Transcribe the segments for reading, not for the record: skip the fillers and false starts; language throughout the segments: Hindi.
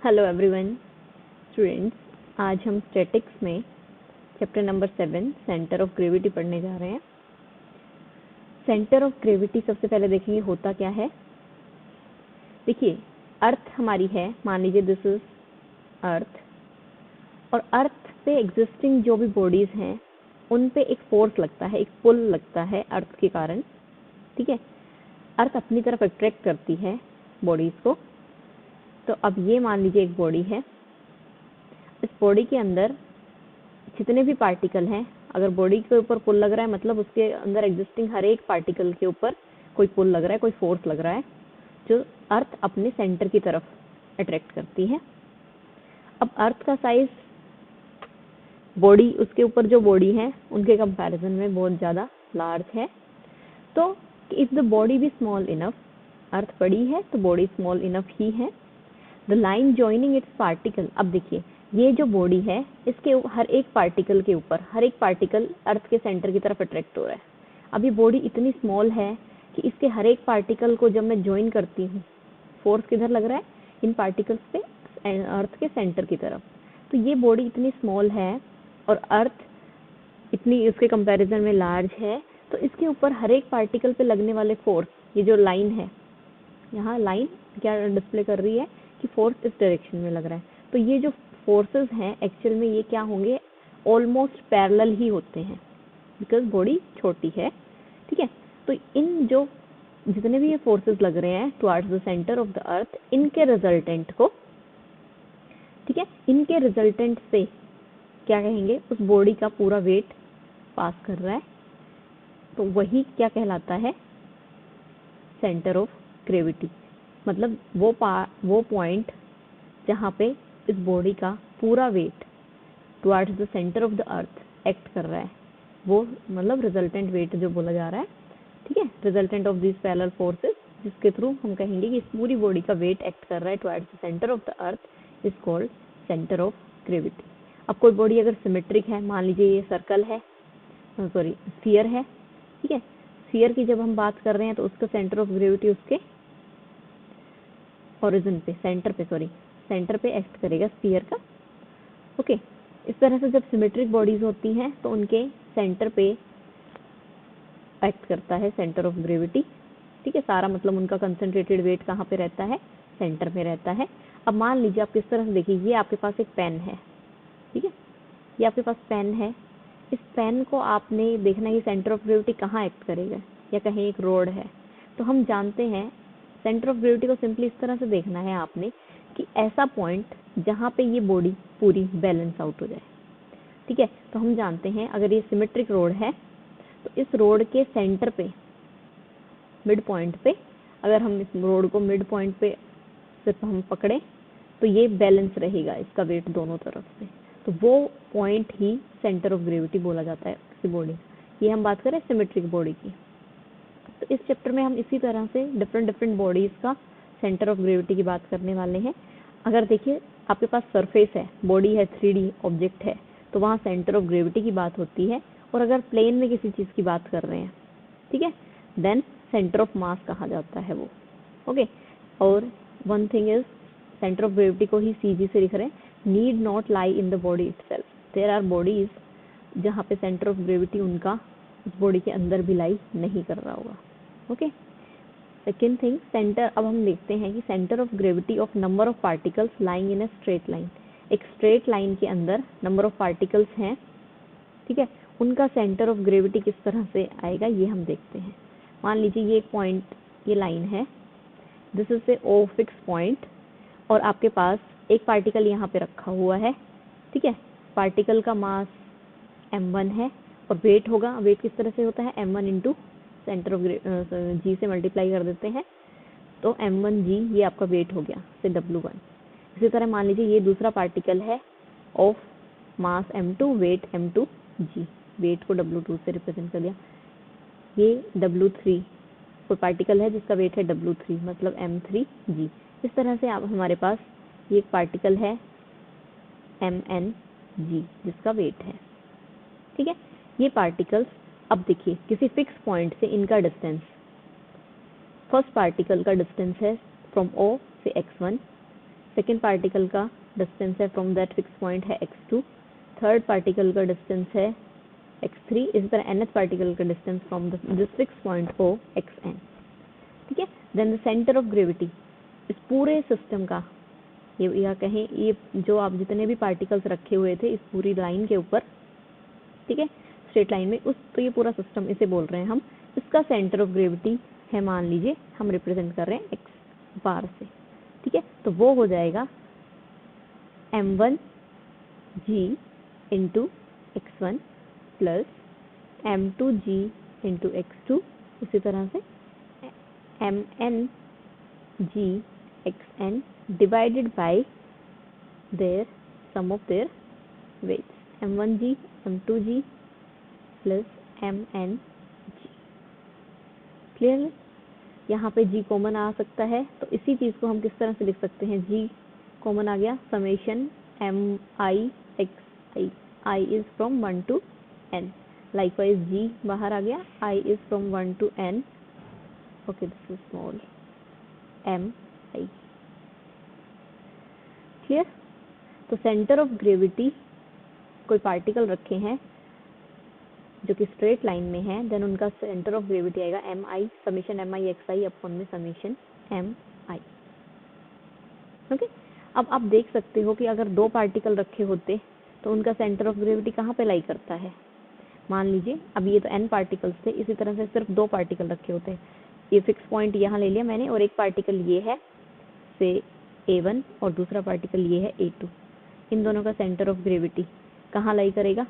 हेलो एवरीवन स्टूडेंट्स, आज हम स्टैटिक्स में chapter number 7 centre of gravity पढ़ने जा रहे हैं। सेंटर ऑफ ग्रेविटी सबसे पहले देखेंगे होता क्या है। देखिए, अर्थ हमारी है, मान लीजिए दिस इज अर्थ, और अर्थ पे एग्जिस्टिंग जो भी बॉडीज हैं उन पे एक फोर्स लगता है, एक पुल लगता है अर्थ के कारण। ठीक है, अर्थ अपनी तरफ अट्रैक्ट करती है बॉडीज को। तो अब ये मान लीजिए एक बॉडी है, इस बॉडी के अंदर जितने भी पार्टिकल हैं, अगर बॉडी के ऊपर पुल लग रहा है मतलब उसके अंदर एग्जिस्टिंग हर एक पार्टिकल के ऊपर कोई पुल लग रहा है, कोई फोर्स लग रहा है जो अर्थ अपने सेंटर की तरफ अट्रैक्ट करती है। अब अर्थ का साइज बॉडी, उसके ऊपर जो बॉडी है उनके कंपैरिजन में बहुत ज़्यादा लार्ज है। तो इफ द बॉडी भी स्मॉल इनफ, अर्थ बड़ी है तो बॉडी स्मॉल इनफ ही है। The line joining it's particle, अब देखिए ये जो बॉडी है इसके हर एक पार्टिकल के ऊपर, हर एक पार्टिकल अर्थ के सेंटर की तरफ अट्रैक्ट हो रहा है। अब ये बॉडी इतनी स्मॉल है कि इसके हर एक पार्टिकल को जब मैं ज्वाइन करती हूँ, फोर्स किधर लग रहा है, इन पार्टिकल्स पे, अर्थ के सेंटर की तरफ। तो ये बॉडी इतनी स्मॉल है और अर्थ इतनी उसके कंपैरिजन में लार्ज है, तो इसके ऊपर हर एक पार्टिकल पे लगने वाले फोर्स, ये जो लाइन है, यहाँ लाइन क्या डिस्प्ले कर रही है कि फोर्स इस डायरेक्शन में लग रहा है। तो ये जो फोर्सेस हैं एक्चुअल में ये क्या होंगे, ऑलमोस्ट पैरेलल ही होते हैं, बिकॉज बॉडी छोटी है। ठीक है, तो इन जो जितने भी ये फोर्सेस लग रहे हैं towards the centre of the अर्थ, इनके रिजल्टेंट को, ठीक है, इनके रिजल्टेंट से क्या कहेंगे, उस बॉडी का पूरा वेट पास कर रहा है, तो वही क्या कहलाता है, सेंटर ऑफ ग्रेविटी। मतलब वो पॉइंट जहाँ पे इस बॉडी का पूरा weight towards the centre of the earth act कर रहा है, वो मतलब रिजल्टेंट वेट जो बोला जा रहा है। ठीक है, resultant of this parallel forces, जिसके थ्रू हम कहेंगे कि इस पूरी बॉडी का वेट एक्ट कर रहा है towards the centre of the earth, is called centre of gravity. अब कोई बॉडी अगर सिमेट्रिक है, मान लीजिए ये सर्कल है, सॉरी स्फीयर है। ठीक है, स्फीयर की जब हम बात कर रहे हैं तो उसका सेंटर ऑफ ग्रेविटी उसके ओरिजिन पे, सेंटर पे एक्ट करेगा स्फीयर का। ओके, इस तरह से जब सिमेट्रिक बॉडीज होती हैं तो उनके सेंटर पे एक्ट करता है सेंटर ऑफ ग्रेविटी। ठीक है, सारा मतलब उनका कंसंट्रेटेड वेट कहाँ पे रहता है, सेंटर में रहता है। अब मान लीजिए आप किस तरह से देखिए, ये आपके पास एक पेन है। ठीक है, ये आपके पास पेन है, इस पेन को आपने देखना है कि सेंटर ऑफ ग्रेविटी कहाँ एक्ट करेगा, या कहीं एक रोड है। तो हम जानते हैं सेंटर ऑफ ग्रेविटी को सिंपली इस तरह से देखना है आपने कि ऐसा पॉइंट जहाँ पे ये बॉडी पूरी बैलेंस आउट हो जाए। ठीक है, तो हम जानते हैं अगर ये सिमेट्रिक रोड है तो इस रोड के सेंटर पे, मिड पॉइंट पे, अगर हम इस रोड को मिड पॉइंट पे सिर्फ हम पकड़े तो ये बैलेंस रहेगा, इसका वेट दोनों तरफ से। तो वो point he centre of gravity बोला जाता है उसी बॉडी। ये हम बात करें सिमेट्रिक बॉडी की। तो इस चैप्टर में हम इसी तरह से डिफरेंट बॉडीज का सेंटर ऑफ ग्रेविटी की बात करने वाले हैं। अगर देखिए आपके पास सरफेस है, बॉडी है, 3D ऑब्जेक्ट है, तो वहाँ सेंटर ऑफ ग्रेविटी की बात होती है। और अगर प्लेन में किसी चीज़ की बात कर रहे हैं, ठीक है, देन सेंटर ऑफ मास कहा जाता है वो। ओके, और one thing is, centre of gravity को ही सीजी से लिख रहे हैं, need not lie in the body itself. There are bodies जहाँ पे सेंटर ऑफ ग्रेविटी उनका उस बॉडी के अंदर भी लाई नहीं कर रहा होगा। ओके, सेकेंड थिंग, सेंटर, अब हम देखते हैं कि centre of gravity of number of particles lying in a straight line. एक स्ट्रेट लाइन के अंदर नंबर ऑफ पार्टिकल्स हैं, ठीक है, उनका सेंटर ऑफ ग्रेविटी किस तरह से आएगा ये हम देखते हैं। मान लीजिए ये एक पॉइंट, ये लाइन है, this is A O fix point, और आपके पास एक पार्टिकल यहाँ पे रखा हुआ है। ठीक है, पार्टिकल का मास m1 है और वेट होगा, वेट किस तरह से होता है, m1 इंटू सेंटर ऑफ जी से मल्टीप्लाई कर देते हैं, तो m1g ये आपका वेट हो गया, से w1। इसी तरह मान लीजिए ये दूसरा पार्टिकल है of mass m2, wait m2g, wait को w2 से रिप्रेजेंट कर दिया। ये w3 कोई पार्टिकल है जिसका वेट है w3, मतलब m3g। इस तरह से आप हमारे पास ये एक पार्टिकल है mng जिसका वेट है। ठीक है, ये पार्टिकल्स, अब देखिए किसी फिक्स पॉइंट से इनका डिस्टेंस, फर्स्ट पार्टिकल का डिस्टेंस है फ्रॉम O से x1, सेकेंड पार्टिकल का डिस्टेंस है फ्रॉम दैट फिक्स पॉइंट है x2, थर्ड पार्टिकल का डिस्टेंस है x3, इसी तरह nth पार्टिकल का distance from this fix point हो xn, ठीक है। Then the centre of gravity इस पूरे सिस्टम का, ये या कहें ये जो आप जितने भी पार्टिकल्स रखे हुए थे इस पूरी लाइन के ऊपर, ठीक है, स्ट्रेट लाइन में, उस तो ये पूरा सिस्टम इसे बोल रहे हैं हम, इसका सेंटर ऑफ ग्रेविटी है, मान लीजिए हम रिप्रेजेंट कर रहे हैं x बार से, ठीक है। तो वो हो जाएगा m1g into x1 plus m2g into x2, इसी तरह से mn g xn divided by their sum of their weights, m1g m2g plus mn g। Clear है? यहाँ पे g कॉमन आ सकता है, तो इसी चीज़ को हम किस तरह से लिख सकते हैं, g कॉमन आ गया summation mi x i is from 1 to n, likewise g बाहर आ गया, i is from 1 to n, okay this is small m i। Clear? तो सेंटर ऑफ ग्रेविटी, कोई पार्टिकल रखे हैं जो कि स्ट्रेट लाइन में है, देन उनका सेंटर ऑफ ग्रेविटी आएगा एम आई समीशन एम आई एक्स आई अपॉन में समीशन एम आई। ओके, अब आप देख सकते हो कि अगर दो पार्टिकल रखे होते तो उनका सेंटर ऑफ ग्रेविटी कहाँ पे लाई करता है। मान लीजिए अब ये तो n पार्टिकल्स थे, इसी तरह से सिर्फ दो पार्टिकल रखे होते, ये फिक्स पॉइंट यहाँ ले लिया मैंने, और एक पार्टिकल ये है से a1 और दूसरा पार्टिकल ये है a2, इन दोनों का सेंटर ऑफ ग्रेविटी कहाँ लाई करेगा,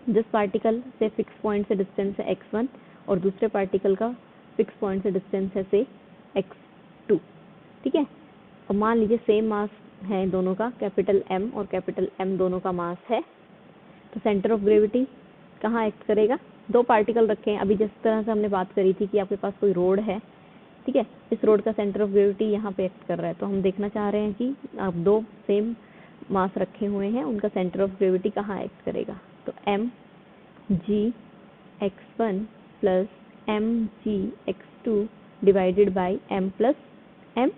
जिस पार्टिकल से फिक्स पॉइंट से डिस्टेंस है x1 और दूसरे पार्टिकल का फिक्स पॉइंट से डिस्टेंस है से x2, ठीक है। और मान लीजिए सेम मास है दोनों का, कैपिटल M और कैपिटल M दोनों का मास है, तो सेंटर ऑफ ग्रेविटी कहाँ एक्ट करेगा, दो पार्टिकल रखे हैं, अभी जिस तरह से हमने बात करी थी कि आपके पास कोई रोड है, ठीक है, इस रोड का सेंटर ऑफ ग्रेविटी यहाँ पे एक्ट कर रहा है, तो हम देखना चाह रहे हैं कि आप दो सेम मास रखे हुए हैं, उनका सेंटर ऑफ ग्रेविटी कहाँ एक्ट करेगा, तो m g x1 plus m g x2 divided by m plus m,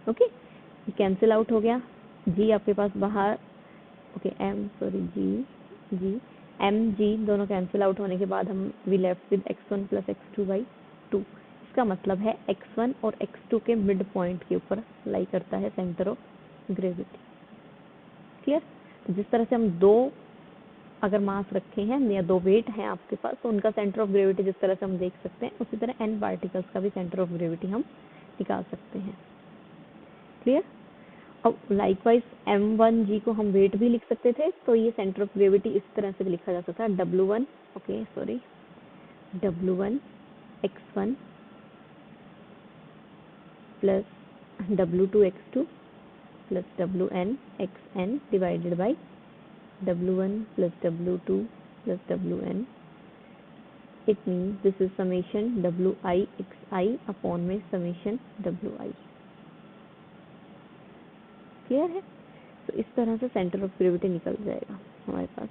okay, ये कैंसिल आउट हो गया, g आपके पास बाहर, ओके g m g दोनों कैंसिल आउट होने के बाद हम we left with x1 plus x2 by 2, इसका मतलब है x1 और x2 के मिड पॉइंट के ऊपर लाई करता है सेंटर ऑफ ग्रेविटी। क्लियर? तो जिस तरह से हम दो अगर मास रखे हैं या दो वेट हैं आपके पास, तो उनका सेंटर ऑफ ग्रेविटी जिस तरह से हम देख सकते हैं, उसी तरह n पार्टिकल्स का भी सेंटर ऑफ ग्रेविटी हम निकाल सकते हैं। क्लियर? अब लाइकवाइज m1g को हम वेट भी लिख सकते थे, तो ये सेंटर ऑफ ग्रेविटी इस तरह से भी लिखा जा सकता है w1, okay sorry, w1 x1 plus w2 x2 plus wn xn divided bye w1 plus w2 plus wn, it means this is summation wi xi upon में summation wi। क्लियर है? तो इस तरह से सेंटर ऑफ ग्रेविटी निकल जाएगा हमारे पास।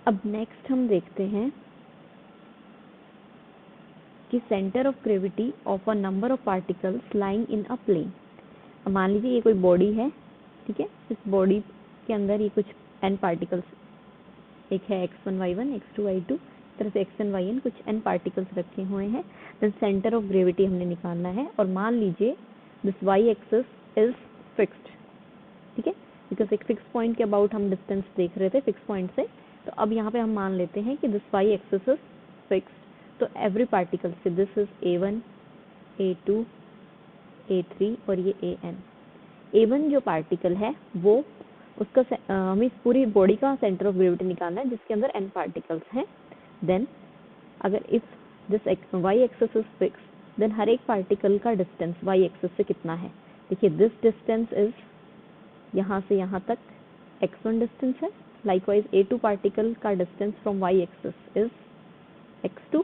अब नेक्स्ट हम देखते हैं कि centre of gravity of a number of particles lying in a plane. अब मान लीजिए ये कोई बॉडी है, ठीक है, इस बॉडी के अंदर ये कुछ n पार्टिकल्स, एक है x1 y1 x2 y2, इस तरह से xn yn कुछ n पार्टिकल्स रखे हुए हैं, देन सेंटर ऑफ ग्रेविटी हमने निकालना है, और मान लीजिए this y axis is fixed, ठीक है, बिकॉज एक फिक्स पॉइंट के अबाउट हम डिस्टेंस देख रहे थे फिक्स पॉइंट से, तो अब यहाँ पे हम मान लेते हैं कि this y axis is fixed, तो एवरी पार्टिकल से this is a1 a2 a3 और ये an, a1 जो पार्टिकल है वो उसका हमें पूरी बॉडी का सेंटर ऑफ ग्रेविटी निकालना है जिसके अंदर n पार्टिकल्स हैं। देन अगर if this y axis is fix, then हर एक पार्टिकल का डिस्टेंस y एक्सिस से कितना है, देखिए दिस डिस्टेंस इज यहाँ से यहाँ तक x1 डिस्टेंस है, लाइकवाइज a2 पार्टिकल का distance from y axis is x2,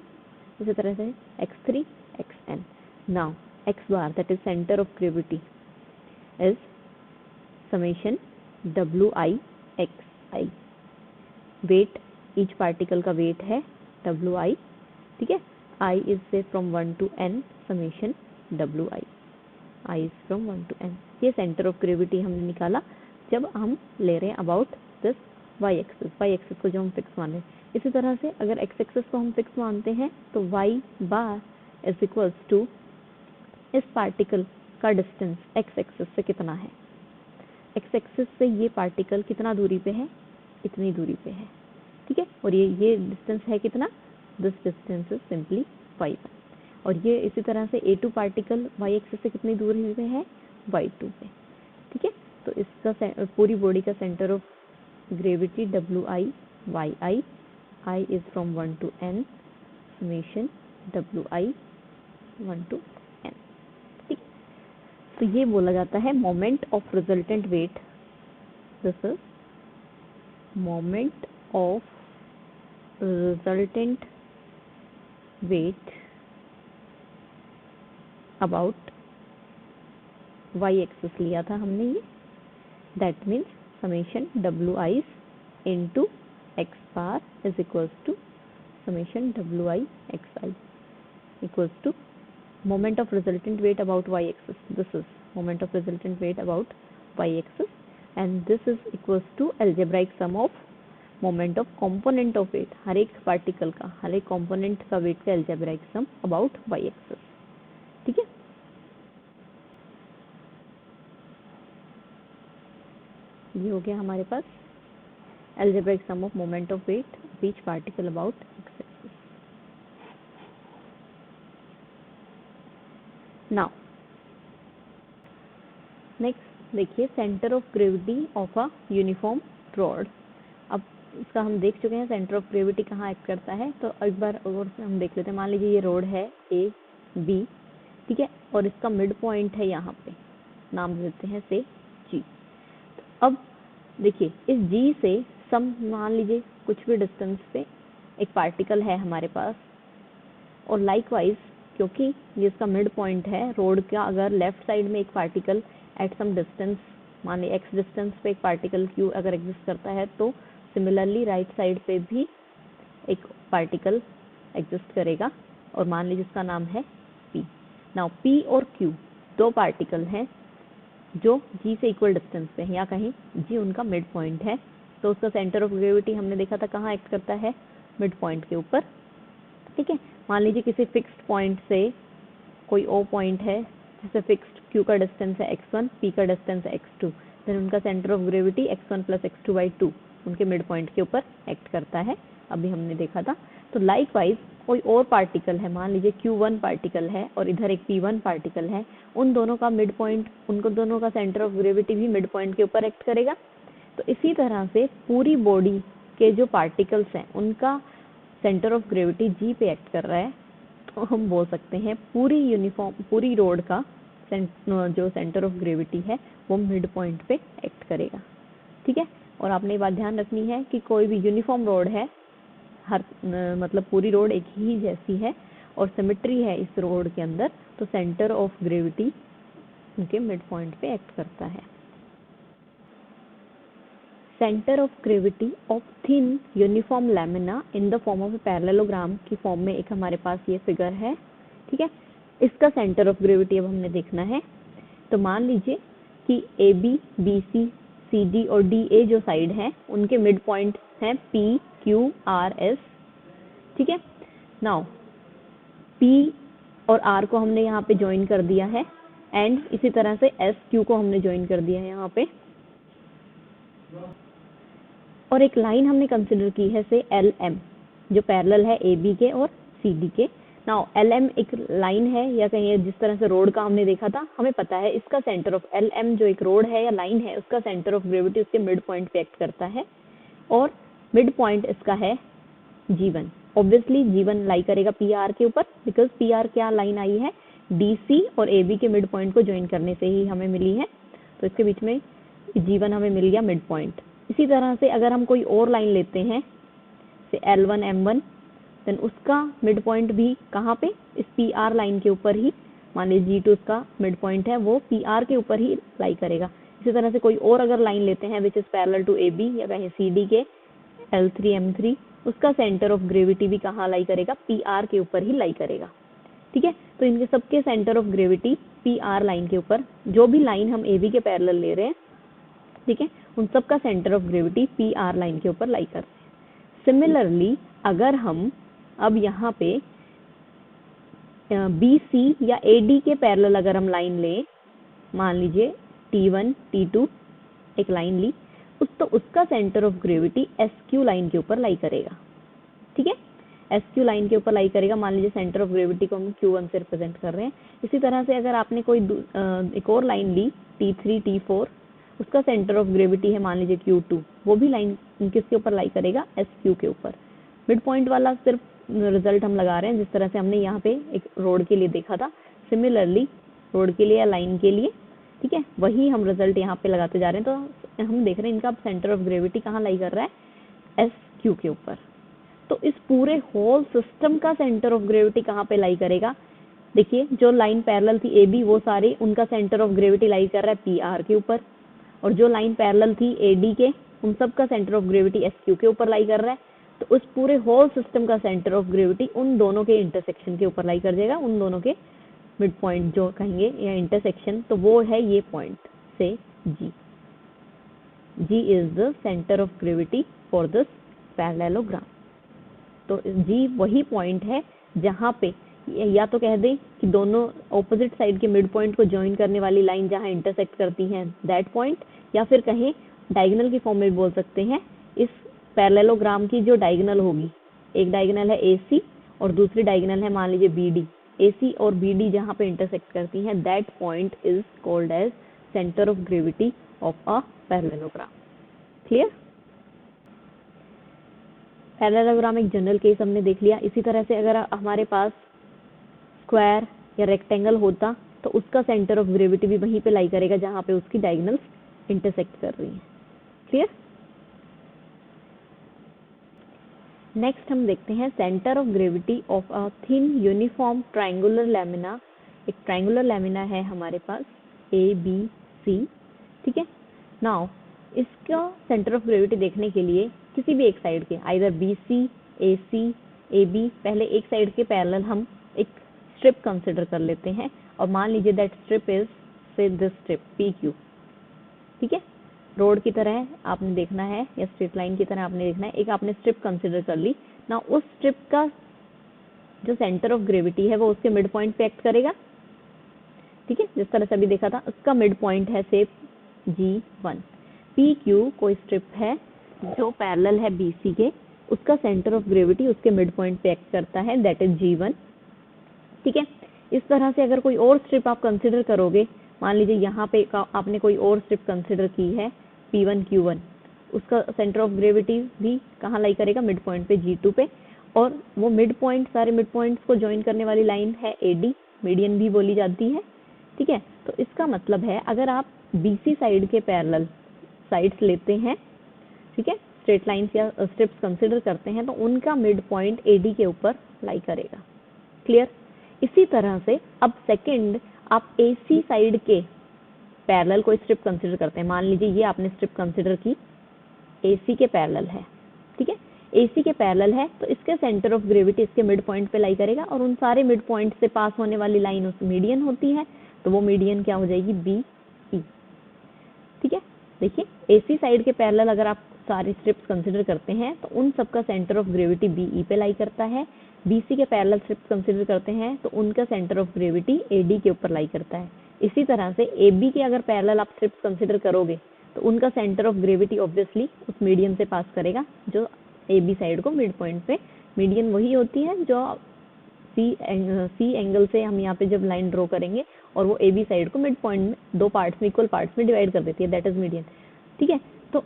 इसी तरह से x3 xn। Now x bar that is centre of gravity is summation wi xi, weight each particle का वेट है wi, ठीक है, i इज से from 1 to n summation wi। Is from 1 to n। ये सेंटर ऑफ ग्रेविटी हमने निकाला जब हम ले रहे हैं अबाउट दिस y एक्सिस को जो हम फिक्स मान रहे हैं। इसी तरह से अगर x एक्सिस को हम फिक्स मानते हैं तो y bar is equals to इस पार्टिकल का डिस्टेंस x एक्सिस से कितना है। x एक्सिस से ये पार्टिकल कितना दूरी पे है, इतनी दूरी पे है, ठीक है। और ये डिस्टेंस है कितना, this distance is simply y1। और ये इसी तरह से A2 पार्टिकल y एक्सिस से कितनी दूरी पे है, y2 पे, ठीक है। तो इसका पूरी बॉडी का centre of gravity WI YI, I is from 1 to n, summation WI 1 to n, ठीक। तो ये बोला जाता है moment of resultant weight. This is moment of resultant weight about y axis लिया था हमने ये, that means summation WI into x bar is equals to summation WI XI equals to moment of resultant weight about y axis. This is moment of resultant weight about y axis, and this is equals to algebraic sum of moment of component of weight, हर एक पार्टिकल का, हर एक component का weight का algebraic sum about y axis, ठीक है। ये हो गया हमारे पास algebraic sum of moment of weight of each particle about x axis. Now next देखिए centre of gravity of a uniform rod. अब इसका हम देख चुके हैं सेंटर ऑफ ग्रेविटी कहाँ एक्ट करता है, तो एक बार और हम देख लेते हैं। मान लीजिए ये रॉड है A B, ठीक है, और इसका मिड पॉइंट है यहाँ पे, नाम देते हैं से G। अब देखिए इस G से सम मान लीजिए कुछ भी डिस्टेंस पे एक पार्टिकल है हमारे पास, और लाइकवाइज क्योंकि ये इसका मिड पॉइंट है रोड का, अगर लेफ्ट साइड में एक पार्टिकल एट सम डिस्टेंस, मान लीजिए x डिस्टेंस पे एक पार्टिकल Q अगर एग्जिस्ट करता है, तो सिमिलरली राइट साइड पे भी एक पार्टिकल एग्जिस्ट करेगा, और मान लीजिए इसका नाम है P। नाउ P और Q दो पार्टिकल हैं जो G से इक्वल डिस्टेंस पे है, या कहीं G उनका मिड पॉइंट है, तो उसका सेंटर ऑफ ग्रेविटी हमने देखा था कहाँ एक्ट करता है, मिड पॉइंट के ऊपर, ठीक है। मान लीजिए किसी फिक्स्ड पॉइंट से कोई O पॉइंट है जिससे फिक्स्ड Q का डिस्टेंस है x1, P का डिस्टेंस है x2, देन उनका centre of gravity x1 + x2/2 उनके मिड पॉइंट के ऊपर एक्ट करता है, अभी हमने देखा था। तो लाइकवाइज कोई और पार्टिकल है, मान लीजिए Q1 पार्टिकल है और इधर एक P1 पार्टिकल है, उन दोनों का मिड पॉइंट, उनको दोनों का सेंटर ऑफ ग्रेविटी भी मिड पॉइंट के ऊपर एक्ट करेगा। तो इसी तरह से पूरी बॉडी के जो पार्टिकल्स हैं उनका सेंटर ऑफ ग्रेविटी G पे एक्ट कर रहा है, तो हम बोल सकते हैं पूरी रोड का जो सेंटर ऑफ ग्रेविटी है वो मिड पॉइंट पे एक्ट करेगा, ठीक है। और आपने ये बात ध्यान रखनी है कि कोई भी यूनिफॉर्म रोड है, हर मतलब पूरी रोड एक ही जैसी है और सिमेट्री है इस रोड के अंदर, तो सेंटर ऑफ ग्रेविटी उनके मिड पॉइंट पे एक्ट करता है। Centre of gravity of thin uniform lamina in the form of parallelogram की फॉर्म में एक हमारे पास ये फिगर है, ठीक है। इसका सेंटर ऑफ ग्रेविटी अब हमने देखना है। तो मान लीजिए कि AB, BC, CD और DA जो साइड है उनके मिड पॉइंट हैं P, Q, R, S, ठीक है। नाउ P और R को हमने यहाँ पे ज्वाइन कर दिया है, एंड इसी तरह से S, Q को हमने ज्वाइन कर दिया है यहाँ पे, और एक लाइन हमने कंसिडर की है से LM जो पैरेलल है AB के और CD के। नाउ LM एक लाइन है, या कहीं जिस तरह से रोड का हमने देखा था, हमें पता है इसका सेंटर ऑफ LM जो एक रोड है या लाइन है उसका सेंटर ऑफ ग्रेविटी उसके मिड पॉइंट पे एक्ट करता है, और मिड पॉइंट इसका है G1। ऑब्वियसली G1 लाई करेगा PR के ऊपर, बिकॉज PR क्या लाइन आई है, DC और AB के मिड पॉइंट को ज्वाइन करने से ही हमें मिली है, तो इसके बीच में G1 हमें मिल गया मिड पॉइंट। इसी तरह से अगर हम कोई और लाइन लेते हैं से L1 M1, देन उसका मिड पॉइंट भी कहाँ पे, इस PR लाइन के ऊपर ही, मान लीजिए G2 उसका मिड पॉइंट है वो PR के ऊपर ही लाई करेगा। इसी तरह से कोई और अगर लाइन लेते हैं which is parallel to AB या कहीं CD के L3 M3, उसका सेंटर ऑफ ग्रेविटी भी कहाँ लाई करेगा, PR के ऊपर ही लाई करेगा, ठीक है। तो इनके सबके centre of gravity P R line के ऊपर, जो भी लाइन हम ए बी के पैरेलल ले रहे हैं, ठीक है, उन सब का centre of gravity P R line के ऊपर लाई कर रहे हैं। सिमिलरली अगर हम अब यहाँ पे बी सी या ए डी के पैरेलल अगर हम लाइन लें, मान लीजिए T1 T2 एक लाइन ली, तो उसका centre of gravity S Q line के ऊपर लाई करेगा, ठीक है, एस क्यू लाइन के ऊपर लाई करेगा। मान लीजिए सेंटर ऑफ ग्रेविटी को हम Q1 से रिप्रेजेंट कर रहे हैं। इसी तरह से अगर आपने कोई एक और लाइन ली T3 T4, उसका सेंटर ऑफ ग्रेविटी है मान लीजिए Q2, वो भी लाइन किसके ऊपर लाई करेगा, एस क्यू के ऊपर। मिड पॉइंट वाला सिर्फ रिजल्ट हम लगा रहे हैं, जिस तरह से हमने यहाँ पे एक रोड के लिए देखा था, सिमिलरली रोड के लिए या लाइन के लिए, ठीक है, वही हम रिजल्ट यहाँ पे लगाते जा रहे हैं। तो हम देख रहे हैं इनका सेंटर ऑफ ग्रेविटी कहाँ लाई कर रहा है, एस क्यू के ऊपर। तो इस पूरे होल सिस्टम का सेंटर ऑफ ग्रेविटी कहाँ पे लाई करेगा, देखिए जो लाइन पैरेलल थी ए बी, वो सारे उनका सेंटर ऑफ ग्रेविटी लाई कर रहा है पी आर के ऊपर, और जो लाइन पैरेलल थी ए डी के, उन सब का centre of gravity S Q के ऊपर लाई कर रहा है। तो उस पूरे होल सिस्टम का सेंटर ऑफ ग्रेविटी उन दोनों के इंटरसेक्शन के ऊपर लाई कर जाएगा, उन दोनों के मिड पॉइंट जो कहेंगे या इंटरसेक्शन, तो वो है ये पॉइंट से G. G is the centre of gravity for this parallelogram. तो जी वही पॉइंट है जहाँ पे, या तो कह दें कि दोनों ऑपोजिट साइड के मिड पॉइंट को ज्वाइन करने वाली लाइन जहाँ इंटरसेक्ट करती हैं दैट पॉइंट, या फिर कहें डायगोनल की फॉर्म में बोल सकते हैं, इस पैरेललोग्राम की जो डायगोनल होगी, एक डायगोनल है ए सी और दूसरी डायगोनल है मान लीजिए बी डी, ए सी और बी डी जहाँ पे इंटरसेक्ट करती हैं, that point is called as centre of gravity of a parallelogram. Clear? Parallelogram एक जनरल केस हमने देख लिया। इसी तरह से अगर हमारे पास स्क्वायर या रेक्टेंगल होता, तो उसका सेंटर ऑफ ग्रेविटी भी वहीं पे लाई करेगा जहाँ पे उसकी डायगोनल्स इंटरसेक्ट कर रही हैं। क्लियर? नेक्स्ट हम देखते हैं centre of gravity of a thin uniform triangular lamina. एक ट्रायंगुलर लैमिना है हमारे पास ए बी सी, ठीक है। नाउ इसका सेंटर ऑफ ग्रेविटी देखने के लिए किसी भी एक साइड के, either B C, A C, A B, पहले एक साइड के पैरेलल हम एक स्ट्रिप कंसिडर कर लेते हैं, और मान लीजिए दैट स्ट्रिप इज से दिस स्ट्रिप पी क्यू, ठीक है। रोड की तरह आपने देखना है या स्ट्रेट लाइन की तरह आपने देखना है, एक आपने स्ट्रिप कंसिडर कर ली ना, उस स्ट्रिप का जो सेंटर ऑफ ग्रेविटी है वो उसके मिड पॉइंट पे एक्ट करेगा, ठीक है, जिस तरह से अभी देखा था। उसका मिड पॉइंट है से G1। पी क्यू कोई स्ट्रिप है जो पैरेलल है बी सी के, उसका सेंटर ऑफ ग्रेविटी उसके मिड पॉइंट पे एक्ट करता है, दैट इज G1, ठीक है। इस तरह से अगर कोई और स्ट्रिप आप कंसिडर करोगे, मान लीजिए यहाँ पे आपने कोई और स्ट्रिप कंसिडर की है P1 Q1, उसका सेंटर ऑफ ग्रेविटी भी कहाँ लाई करेगा, मिड पॉइंट पे G2 पे, और वो मिड पॉइंट, सारे मिड पॉइंट्स को ज्वाइन करने वाली लाइन है AD, मीडियन भी बोली जाती है, ठीक है। तो इसका मतलब है अगर आप BC साइड के पैरेलल साइड्स लेते हैं, ठीक है, स्ट्रेट लाइन्स या स्ट्रिप्स कंसिडर करते हैं, तो उनका मिड पॉइंट AD के ऊपर लाई करेगा। क्लियर? इसी तरह से अब सेकंड आप AC साइड के पैरेलल कोई स्ट्रिप कंसिडर करते हैं, मान लीजिए ये आपने स्ट्रिप कंसिडर की AC के पैरेलल है, ठीक है, AC के पैरेलल है, तो इसके सेंटर ऑफ ग्रेविटी इसके मिड पॉइंट पे लाई करेगा, और उन सारे मिड पॉइंट से पास होने वाली लाइन उस मीडियन होती है, तो वो मीडियन क्या हो जाएगी, BE, ठीक है। देखिए AC साइड के पैरेलल अगर आप सारी स्ट्रिप्स कंसिडर करते हैं, तो उन सबका सेंटर ऑफ ग्रेविटी BE पे लाई करता है। BC के पैरेलल स्ट्रिप्स कंसिडर करते हैं, तो उनका सेंटर ऑफ ग्रेविटी AD के ऊपर लाई करता है। इसी तरह से AB के अगर पैरेलल आप स्ट्रिप्स कंसिडर करोगे, तो उनका सेंटर ऑफ ग्रेविटी ऑब्वियसली उस मीडियन से पास करेगा, जो AB साइड को मिड पॉइंट पे, मीडियन वही होती है जो C एंगल से हम यहाँ पे जब लाइन ड्रॉ करेंगे और वो AB साइड को मिड पॉइंट में दो पार्ट्स में, इक्वल पार्ट्स में डिवाइड कर देती है, दैट इज मीडियन, ठीक है। तो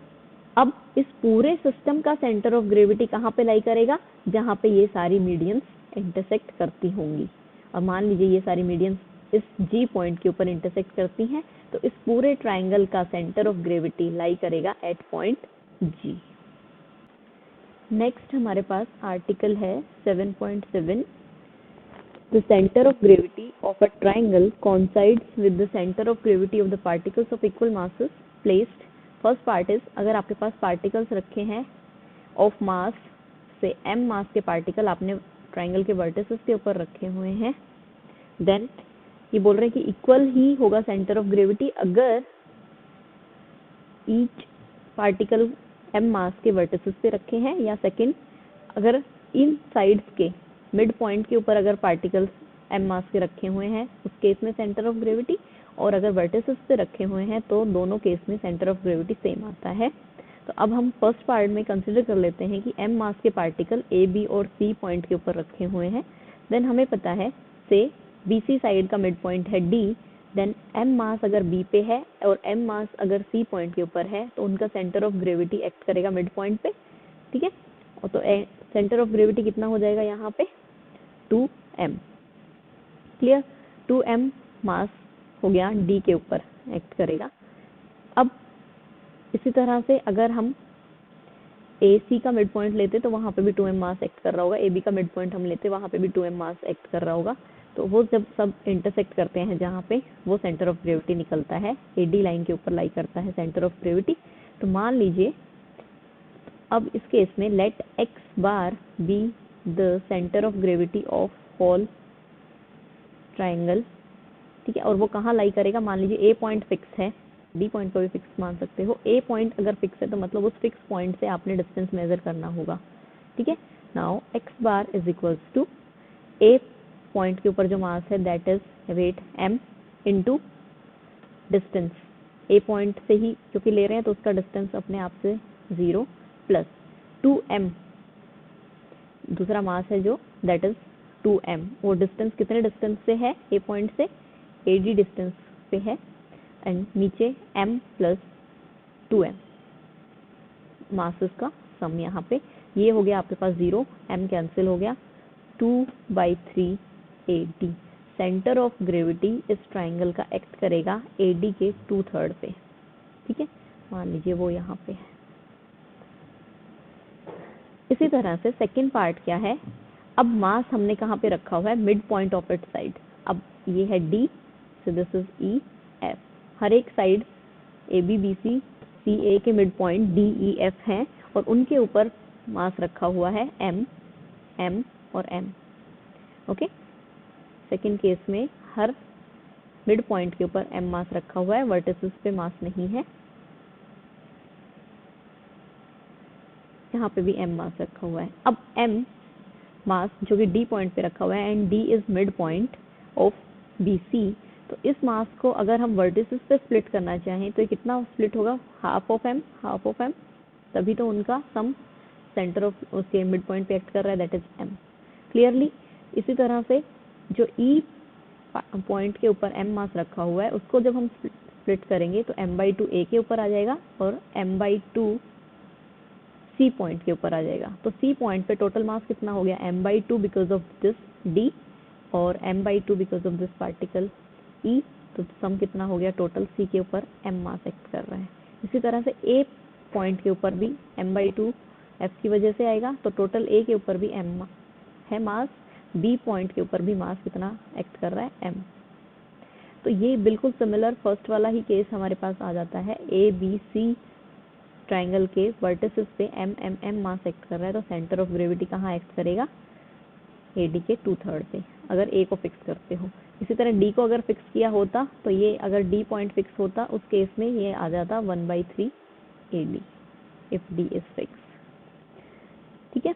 अब इस पूरे सिस्टम का सेंटर ऑफ ग्रेविटी कहाँ पे लाई करेगा, जहाँ पे ये सारी मीडियंस इंटरसेक्ट करती होंगी, और मान लीजिए ये सारी मीडियंस इस G पॉइंट के ऊपर इंटरसेक्ट करती हैं, तो इस पूरे ट्राइंगल का सेंटर ऑफ ग्रेविटी लाई करेगा एट पॉइंट G। नेक्स्ट हमारे पास आर्टिकल है 7.7, The center of gravity of a triangle coincides with the center of gravity of the particles of equal masses placed. First part is, अगर आपके पास particles रखे हैं of mass से m मास के पार्टिकल आपने ट्राइंगल के वर्टिसेस के ऊपर रखे हुए हैं, देन ये बोल रहे हैं कि इक्वल ही होगा सेंटर ऑफ ग्रेविटी अगर ईच पार्टिकल m मास के वर्टिसेस पे रखे हैं, या सेकंड अगर इन साइड्स के मिड पॉइंट के ऊपर अगर पार्टिकल्स m मास के रखे हुए हैं उस केस में सेंटर ऑफ ग्रेविटी, और अगर वर्टिसेस पे रखे हुए हैं तो दोनों केस में सेंटर ऑफ ग्रेविटी सेम आता है। तो अब हम फर्स्ट पार्ट में कंसिडर कर लेते हैं कि m मास के पार्टिकल a, b और c पॉइंट के ऊपर रखे हुए हैं। देन हमें पता है से BC साइड का मिड पॉइंट है D, देन m मास अगर B पे है और m मास अगर C पॉइंट के ऊपर है तो उनका सेंटर ऑफ ग्रेविटी एक्ट करेगा मिड पॉइंट पे, ठीक है। और तो सेंटर ऑफ ग्रेविटी कितना हो जाएगा यहाँ पे 2m, क्लियर। 2m मास हो गया D के ऊपर एक्ट करेगा। अब इसी तरह से अगर हम AC का मिड पॉइंट लेते तो वहाँ पे भी 2m मास एक्ट कर रहा होगा, AB का मिड पॉइंट हम लेते वहाँ पे भी 2m मास एक्ट कर रहा होगा। तो वो जब सब इंटरसेक्ट करते हैं जहाँ पे वो सेंटर ऑफ ग्रेविटी निकलता है, AD लाइन के ऊपर लाई करता है सेंटर ऑफ ग्रेविटी। तो मान लीजिए अब इस केस में let x bar be the centre of gravity of whole triangle, ठीक है। और वो कहाँ लाई करेगा, मान लीजिए A पॉइंट फिक्स है, B पॉइंट को भी फिक्स मान सकते हो। A पॉइंट अगर फिक्स है तो मतलब उस फिक्स पॉइंट से आपने डिस्टेंस मेजर करना होगा, ठीक है। Now x bar is equals to A point के ऊपर जो मास है that is weight m into distance, A point से ही क्योंकि ले रहे हैं तो उसका डिस्टेंस अपने आप से 0 प्लस 2m दूसरा मास है जो दैट इज 2m। वो डिस्टेंस कितने डिस्टेंस से है, A पॉइंट से AD डिस्टेंस पे है, एंड नीचे m प्लस 2m मासेस का सम यहाँ पे। ये हो गया आपके पास 0, m कैंसिल हो गया, 2/3 AD। सेंटर ऑफ ग्रेविटी इस ट्राइंगल का एक्ट करेगा AD के 2/3 पे, ठीक है। मान लीजिए वो यहाँ पे है। इसी तरह से सेकंड पार्ट क्या है, अब मास हमने कहाँ पे रखा हुआ है, mid point of it side. अब ये है D, so this is E F। हर एक साइड AB BC CA के mid point D E F हैं और उनके ऊपर मास रखा हुआ है M M और M, ओके। सेकंड केस में हर मिड पॉइंट के ऊपर m मास रखा हुआ है, वर्टिसेस पे मास नहीं है, यहाँ पे भी m मास रखा हुआ है। अब m मास जो कि D पॉइंट पे रखा हुआ है and D is mid point of BC, तो इस मास को अगर हम वर्टिसेस पे स्प्लिट करना चाहें तो ये कितना स्प्लिट होगा, हाफ ऑफ m, तभी तो उनका सम सेंटर ऑफ उसके मिड पॉइंट पे एक्ट कर रहा है दैट इज m, क्लियरली। इसी तरह से जो E पॉइंट के ऊपर m मास रखा हुआ है उसको जब हम स्प्लिट करेंगे तो m/2 A के ऊपर आ जाएगा और m/2 C पॉइंट के ऊपर आ जाएगा। तो C पॉइंट पे टोटल मास कितना हो गया, m/2 because of this D और m/2 because of this particle E, तो सम कितना हो गया टोटल C के ऊपर m मास एक्ट कर रहा है। इसी तरह से A पॉइंट के ऊपर भी m/2 F की वजह से आएगा, तो टोटल A के ऊपर भी m है मास, B पॉइंट के ऊपर भी मास कितना एक्ट कर रहा है m। तो ये बिल्कुल सिमिलर फर्स्ट वाला ही केस हमारे पास आ जाता है, ABC ट्राइंगल के वर्टिसेस पे m मास एक्ट कर रहा है, तो सेंटर ऑफ ग्रेविटी कहाँ एक्ट करेगा, AD के 2/3 पे, अगर A को फिक्स करते हो। इसी तरह D को अगर फिक्स किया होता तो ये अगर D पॉइंट फिक्स होता उस केस में ये आ जाता 1/3 AD if D is fix, ठीक है।